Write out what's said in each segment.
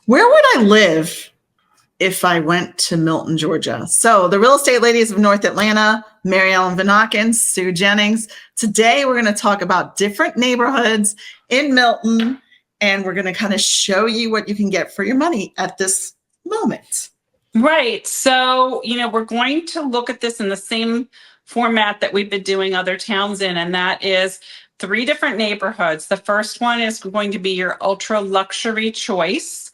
Where would I live if I went to Milton, Georgia? So the real estate ladies of North Atlanta, Mary Ellen Vanokkin, Sue Jennings. Today we're going to talk about different neighborhoods in Milton, and we're going to kind of show you what you can get for your money at this moment. Right. So, we're going to look at this in the same format that we've been doing other towns in, and that is 3 different neighborhoods. The first one is going to be your ultra luxury choice.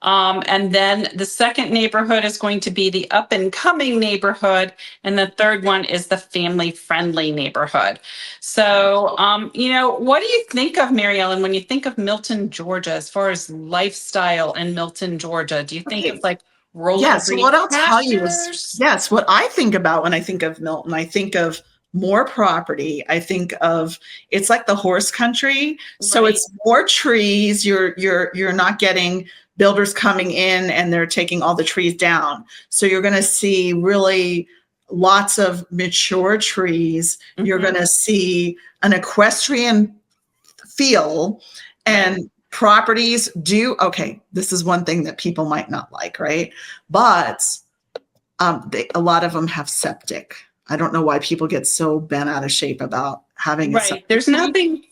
And then the second neighborhood is going to be the up and coming neighborhood. And the third one is the family friendly neighborhood. So, what do you think of, Mary Ellen, when you think of Milton, Georgia, as far as lifestyle in Milton, Georgia? Do you think it's like rolling Yes, green what I'll tell you is, pastures? yes, what I think about when I think of Milton, I think of more property. I think of it's like the horse country. So Right. it's more trees. You're not getting builders coming in and they're taking all the trees down. So you're going to see really lots of mature trees. You're Mhm. going to see an equestrian feel and properties do. Okay, this is one thing that people might not like, right? But a lot of them have septic. I don't know why people get so bent out of shape about having a Right. septic. There's nothing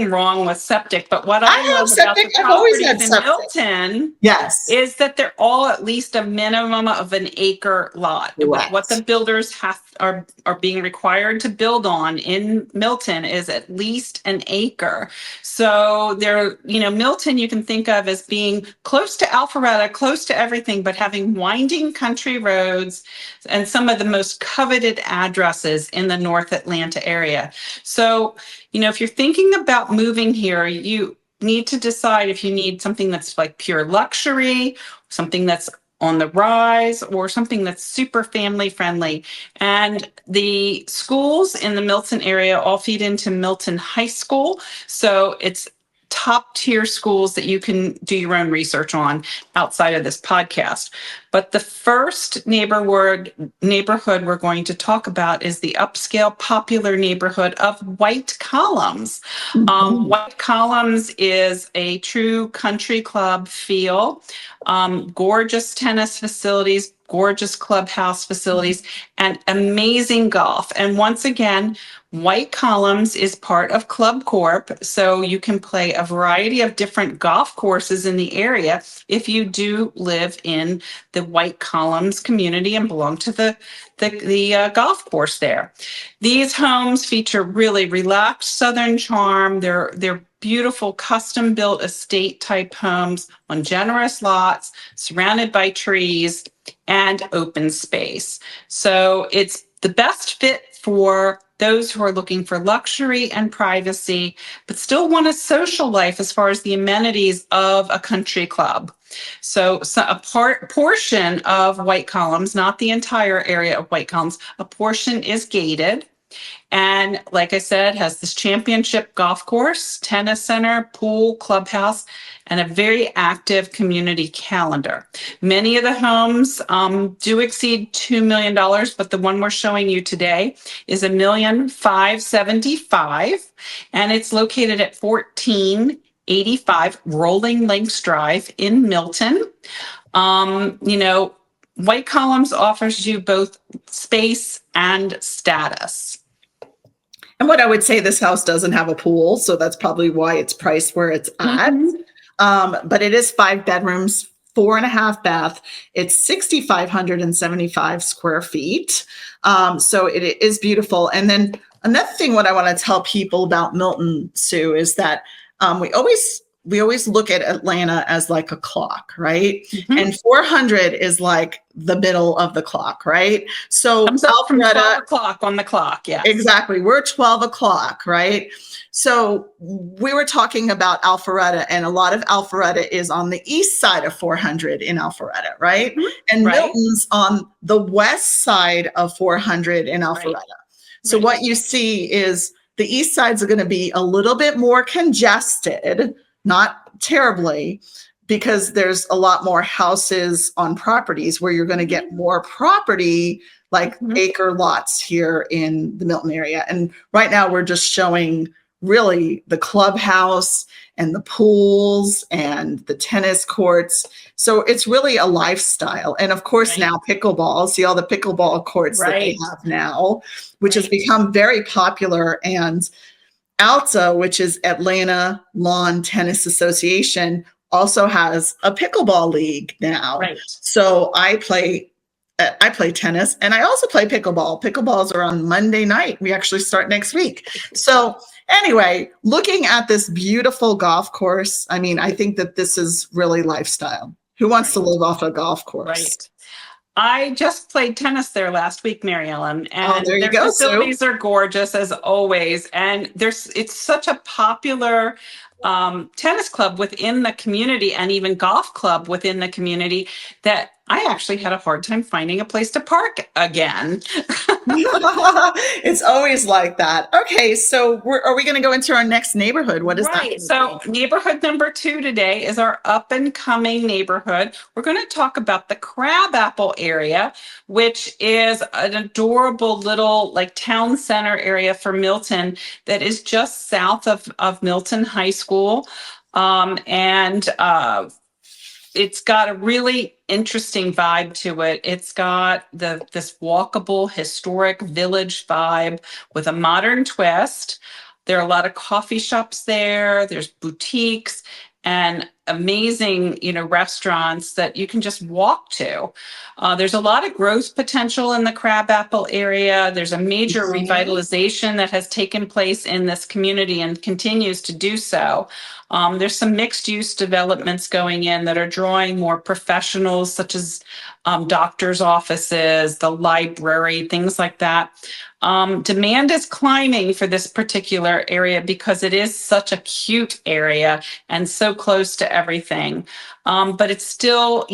wrong with septic, but what I I have love about septic. the I've always had properties in septic. Milton Yes. is that they're all at least a minimum of an acre lot. Correct. What the builders are being required to build on in Milton is at least an acre. So Milton you can think of as being close to Alpharetta, close to everything, but having winding country roads and some of the most coveted addresses in the North Atlanta area. So, if you're thinking about moving here, you need to decide if you need something that's like pure luxury, something that's on the rise, or something that's super family friendly. And the schools in the Milton area all feed into Milton High School. So it's top tier schools that you can do your own research on outside of this podcast. But the first neighborhood we're going to talk about is the upscale popular neighborhood of White Columns. White Columns is a true country club feel, gorgeous tennis facilities, gorgeous clubhouse facilities, and amazing golf. And once again, White Columns is part of Club Corp, so you can play a variety of different golf courses in the area if you do live in the White Columns community and belong to the golf course there. These homes feature really relaxed Southern charm. They're beautiful custom built estate type homes on generous lots, surrounded by trees and open space. So it's the best fit for those who are looking for luxury and privacy, but still want a social life as far as the amenities of a country club. So a portion of White Columns, not the entire area of White Columns, a portion is gated. And like I said, has this championship golf course, tennis center, pool, clubhouse, and a very active community calendar. Many of the homes do exceed $2 million, but the one we're showing you today is $1,575,000, and it's located at 1485 Rolling Links Drive in Milton. White Columns offers you both space and status. And what I would say, this house doesn't have a pool, so that's probably why it's priced where it's at. But it is 5 bedrooms, 4.5 bath. It's 6,575 square feet. So it is beautiful. And then another thing, what I want to tell people about Milton, Sue, is that we always look at Atlanta as like a clock, right? And 400 is like the middle of the clock, right? So from 12 o'clock on the clock, yes. Exactly. We're 12 o'clock, right? So we were talking about Alpharetta, and a lot of Alpharetta is on the east side of 400 in Alpharetta, right? And Milton's on the west side of 400 in Alpharetta. So what you see is the east sides are going to be a little bit more congested, not terribly, because there's a lot more houses on properties where you're going to get more property, like acre lots here in the Milton area. And right now we're just showing really the clubhouse and the pools and the tennis courts. So it's really a lifestyle. And of course, Right. now pickleball, see all the pickleball courts that they Right. have now, which has Right. become very popular. And ALTA, which is Atlanta Lawn Tennis Association, also has a pickleball league now. Right. So I play tennis and I also play pickleball. Pickleballs are on Monday night. We actually start next week. So anyway, looking at this beautiful golf course, I mean, I think that this is really lifestyle. Who wants to Right. live off a golf course? Right. I just played tennis there last week, Mary Ellen, Oh, and there you their go, Sue. facilities are gorgeous as always. And it's such a popular tennis club within the community and even golf club within the community that I actually had a hard time finding a place to park again. It's always like that. Okay, so are we going to go into our next neighborhood? What is that? Right. So neighborhood number 2 today is our up and coming neighborhood. We're going to talk about the Crabapple area, which is an adorable little like town center area for Milton that is just south of Milton High School. And it's got a really interesting vibe to it. It's got this walkable historic village vibe with a modern twist. There are a lot of coffee shops there. There's boutiques and amazing, restaurants that you can just walk to. There's a lot of growth potential in the Crabapple area. There's a major revitalization that has taken place in this community and continues to do so. There's some mixed use developments going in that are drawing more professionals, such as doctors' offices, the library, things like that. Demand is climbing for this particular area because it is such a cute area and so close to everything. But it's still,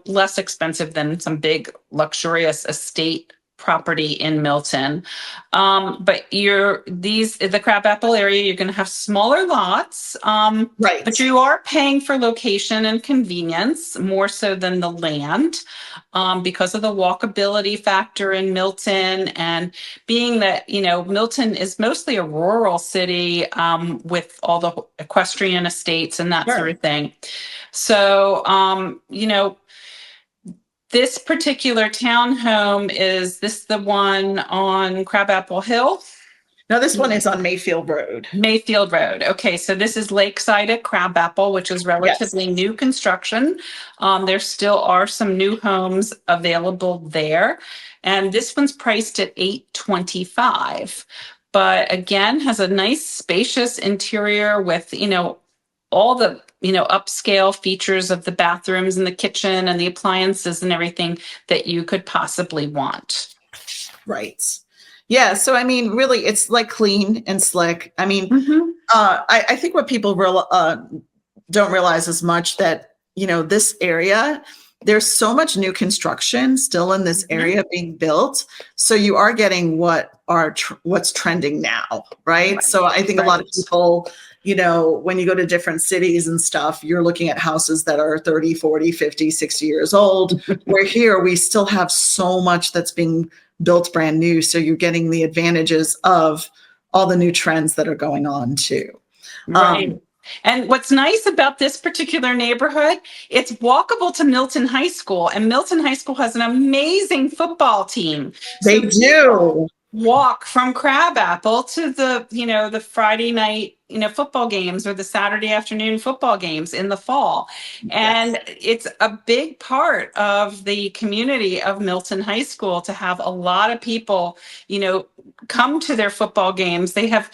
less expensive than some big luxurious estate property in Milton. But the Crabapple area, you're going to have smaller lots. Right. But you are paying for location and convenience more so than the land, because of the walkability factor in Milton, and being that, Milton is mostly a rural city, with all the equestrian estates and that sort of thing. So, this particular townhome, is this the one on Crabapple Hill? No, this one is on Mayfield Road. Mayfield Road. Okay, so this is Lakeside at Crabapple, which is relatively new construction. There still are some new homes available there. And this one's priced at $825. But again, has a nice spacious interior with, all the upscale features of the bathrooms and the kitchen and the appliances and everything that you could possibly want. Right. Yeah. So, I mean, really, it's like clean and slick. I mean, I think what people don't realize as much that, this area, there's so much new construction still in this area being built. So you are getting what's trending now. Right. So I think a lot of people, when you go to different cities and stuff, you're looking at houses that are 30, 40, 50, 60 years old. Where here we still have so much that's being built brand new. So you're getting the advantages of all the new trends that are going on too. Right. And what's nice about this particular neighborhood, it's walkable to Milton High School, and Milton High School has an amazing football team. They do. Walk from Crabapple to the Friday night, football games, or the Saturday afternoon football games in the fall. And it's a big part of the community of Milton High School to have a lot of people, come to their football games. They have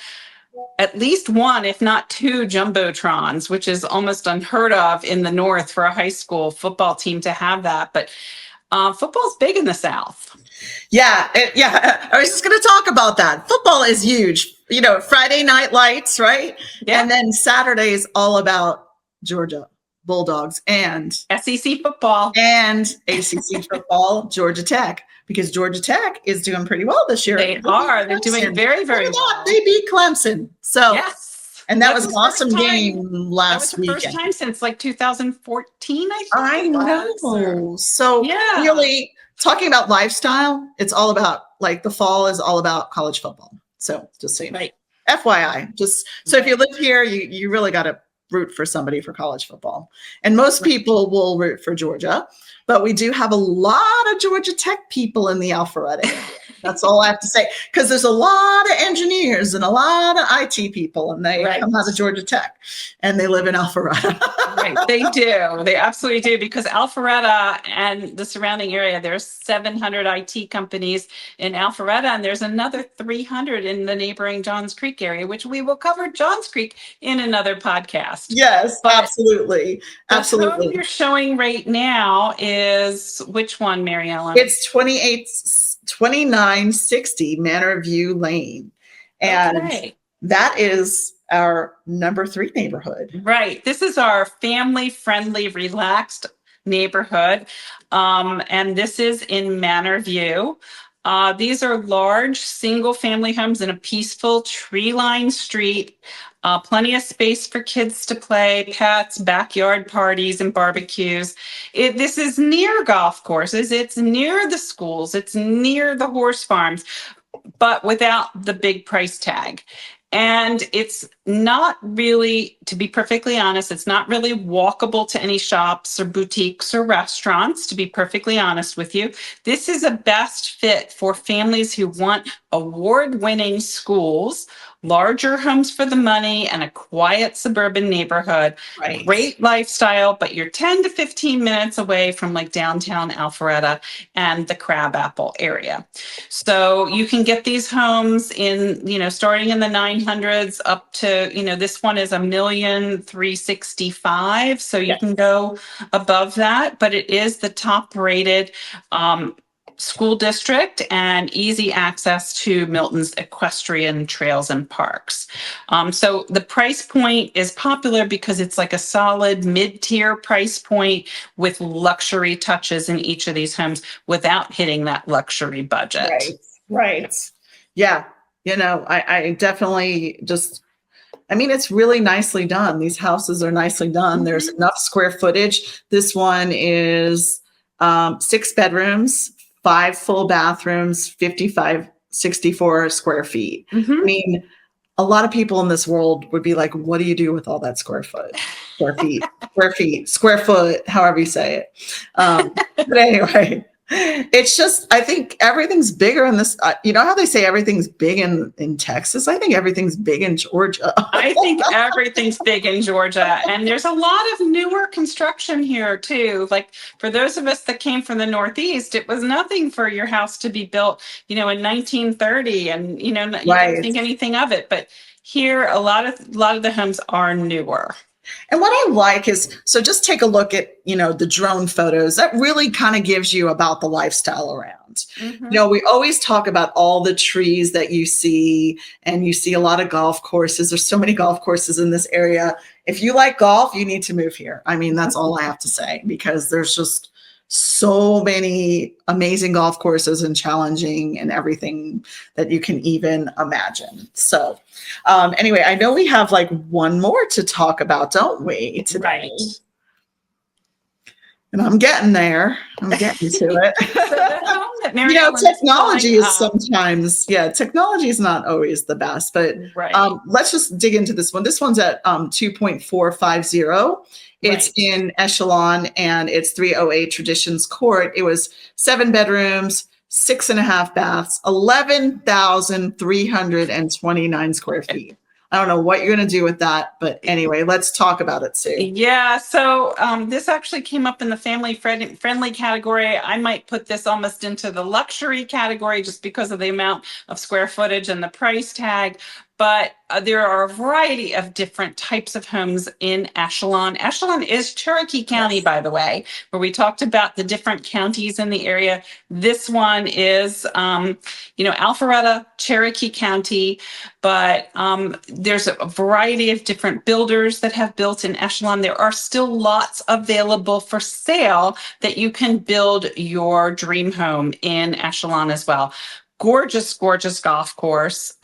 at least one, if not two, jumbotrons, which is almost unheard of in the North for a high school football team to have that. But football's big in the South. Yeah. I was just going to talk about that. Football is huge. Friday night lights, right? Yeah. And then Saturday is all about Georgia Bulldogs and SEC football and ACC football, Georgia Tech, because Georgia Tech is doing pretty well this year. They're doing very, very well. They beat Clemson. So, yes. And that was an awesome game last weekend. That was the first time since like 2014, I think. I know. So really, talking about lifestyle, it's all about, like, the fall is all about college football. So just so you know. Right. FYI, just so if you live here, you really got to root for somebody for college football. And most people will root for Georgia, but we do have a lot of Georgia Tech people in the Alpharetta area. That's all I have to say, because there's a lot of engineers and a lot of IT people, and they come out of Georgia Tech, and they live in Alpharetta. Right, they do. They absolutely do, because Alpharetta and the surrounding area, there's 700 IT companies in Alpharetta, and there's another 300 in the neighboring Johns Creek area, which we will cover Johns Creek in another podcast. Yes, absolutely. Absolutely. The home you're showing right now is which one, Mary Ellen? It's 2960 Manor View Lane. And that is our number 3 neighborhood. Right. This is our family-friendly, relaxed neighborhood. And this is in Manor View. These are large single-family homes in a peaceful tree-lined street. Plenty of space for kids to play, pets, backyard parties, and barbecues. This is near golf courses. It's near the schools. It's near the horse farms, but without the big price tag. And it's not really, to be perfectly honest, it's not really walkable to any shops or boutiques or restaurants, to be perfectly honest with you. This is a best fit for families who want award-winning schools, larger homes for the money, and a quiet suburban neighborhood. Right. Great lifestyle, but you're 10 to 15 minutes away from like downtown Alpharetta and the Crabapple area. So you can get these homes in, starting in the 900s up to, this one is $1,365,000. So you can go above that, but it is the top rated school district and easy access to Milton's equestrian trails and parks. So the price point is popular because it's like a solid mid-tier price point with luxury touches in each of these homes without hitting that luxury budget. Right. Yeah. I definitely it's really nicely done. These houses are nicely done. Mm-hmm. There's enough square footage. This one is 6 bedrooms, 5 full bathrooms, 64 square feet. Mm-hmm. A lot of people in this world would be like, what do you do with all that square foot? Square foot, however you say it. But anyway, it's just, I think everything's bigger in this. How they say everything's big in Texas? I think everything's big in Georgia. I think everything's big in Georgia. And there's a lot of newer construction here too. Like for those of us that came from the Northeast, it was nothing for your house to be built, in 1930 and, you didn't think anything of it. But here, a lot of the homes are newer. And what I like is, so just take a look at, the drone photos. That really kind of gives you about the lifestyle around. Mm-hmm. We always talk about all the trees that you see, and you see a lot of golf courses. There's so many golf courses in this area. If you like golf, you need to move here. That's all I have to say, because there's just so many amazing golf courses and challenging and everything that you can even imagine. So anyway, I know we have like one more to talk about, don't we, today? Right. And I'm getting there. I'm getting to it. Technology is sometimes, technology is not always the best, but let's just dig into this one. This one's at 2.450. It's in Echelon, and it's 308 Traditions Court. It was 7 bedrooms, 6.5 baths, 11,329 square feet. I don't know what you're going to do with that, but anyway, let's talk about it, Sue. Yeah, so this actually came up in the family-friendly category. I might put this almost into the luxury category just because of the amount of square footage and the price tag. But there are a variety of different types of homes in Echelon. Echelon is Cherokee County, by the way, where we talked about the different counties in the area. This one is, Alpharetta, Cherokee County, but there's a variety of different builders that have built in Echelon. There are still lots available for sale that you can build your dream home in Echelon as well. Gorgeous, gorgeous golf course.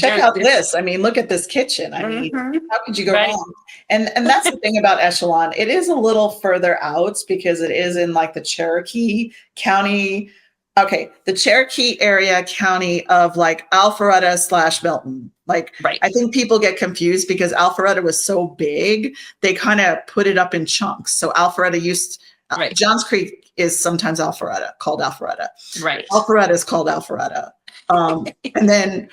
Check out this. Look at this kitchen. How could you go wrong? And that's the thing about Echelon. It is a little further out because it is in like the Cherokee County Okay, the Cherokee area county of like Alpharetta / Milton. Like, Right. I think people get confused because Alpharetta was so big, they kind of put it up in chunks. So Alpharetta Right. Johns Creek is sometimes called Alpharetta. Right. Alpharetta is called Alpharetta. And then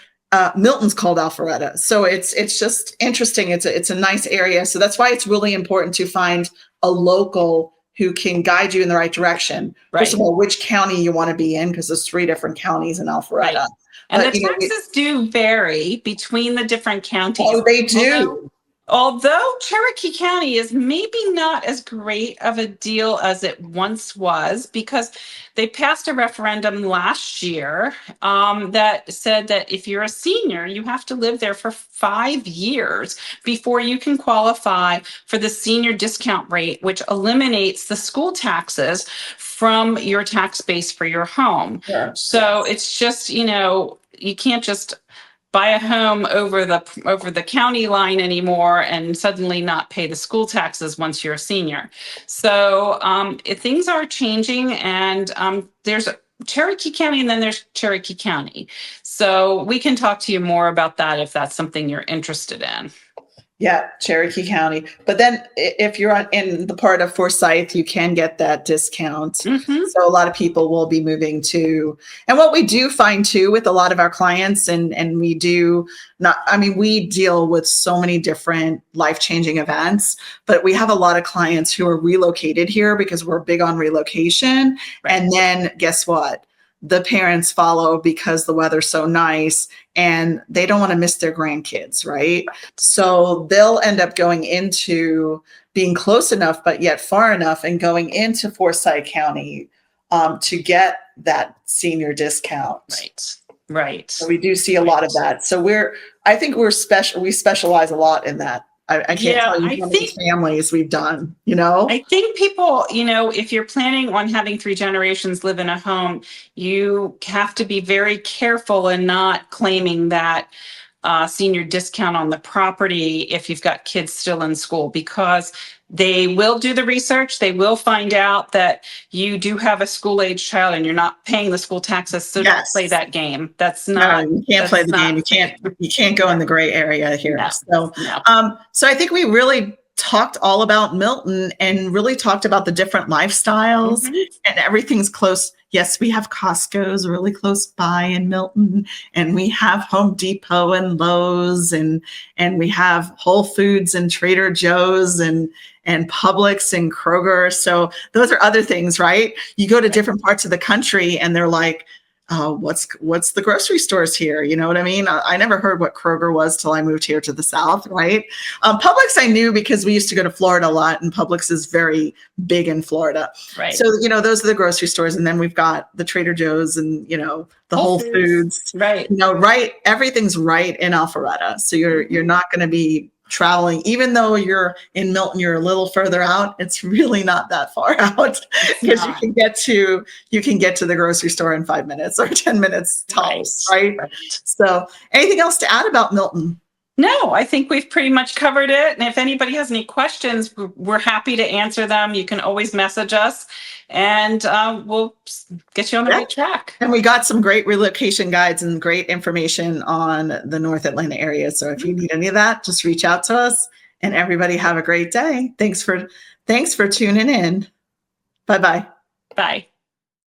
Milton's called Alpharetta. So it's just interesting. It's a nice area. So that's why it's really important to find a local who can guide you in the right direction. Right. First of all, which county you want to be in, because there's 3 different counties in Alpharetta. Right. And But, the taxes do vary between the different counties. Oh, they do. Although Cherokee County is maybe not as great of a deal as it once was, because they passed a referendum last year that said that if you're a senior, you have to live there for 5 years before you can qualify for the senior discount rate, which eliminates the school taxes from your tax base for your home. Sure. So it's just, you can't just buy a home over the county line anymore and suddenly not pay the school taxes once you're a senior. So things are changing, and there's Cherokee County and then there's Cherokee County. So we can talk to you more about that if that's something you're interested in. Yeah, Cherokee County. But then if you're in the part of Forsyth, you can get that discount. Mm-hmm. So a lot of people will be moving to, and what we do find too with a lot of our clients, and we do not, I mean, we deal with so many different life-changing events, but we have a lot of clients who are relocated here because we're big on relocation. Right. And then guess what? The parents follow because the weather's so nice and they don't want to miss their grandkids, right? So they'll end up going into being close enough, but yet far enough, and going into Forsyth County to get that senior discount. Right. Right. So we do see a lot of that. So I think we're special. We specialize a lot in that. I can't tell you how many families we've done, I think people, if you're planning on having 3 generations live in a home, you have to be very careful in not claiming that senior discount on the property if you've got kids still in school, because they will do the research. They will find out that you do have a school-age child and you're not paying the school taxes. So Don't play that game. That's not. No, you can't play the game. You can't go in the gray area here. No, so I think we really talked all about Milton and really talked about the different lifestyles, and everything's close. Yes, we have Costco's really close by in Milton, and we have Home Depot and Lowe's, and we have Whole Foods and Trader Joe's and Publix and Kroger. So those are other things, right? You go to different parts of the country and they're like, what's the grocery stores here? You know what I mean? I never heard what Kroger was till I moved here to the South, right? Publix I knew because we used to go to Florida a lot, and Publix is very big in Florida. Right. So, those are the grocery stores. And then we've got the Trader Joe's and, the Whole Foods. Right. Right. Everything's right in Alpharetta. So you're not going to be traveling, even though you're in Milton, you're a little further out. It's really not that far out, because you can get to the grocery store in 5 minutes or 10 minutes tops, right? So anything else to add about Milton? No, I think we've pretty much covered it. And if anybody has any questions, we're happy to answer them. You can always message us, and we'll get you on the right track. And we got some great relocation guides and great information on the North Atlanta area. So if you need any of that, just reach out to us. And everybody have a great day. Thanks for tuning in. Bye-bye. Bye.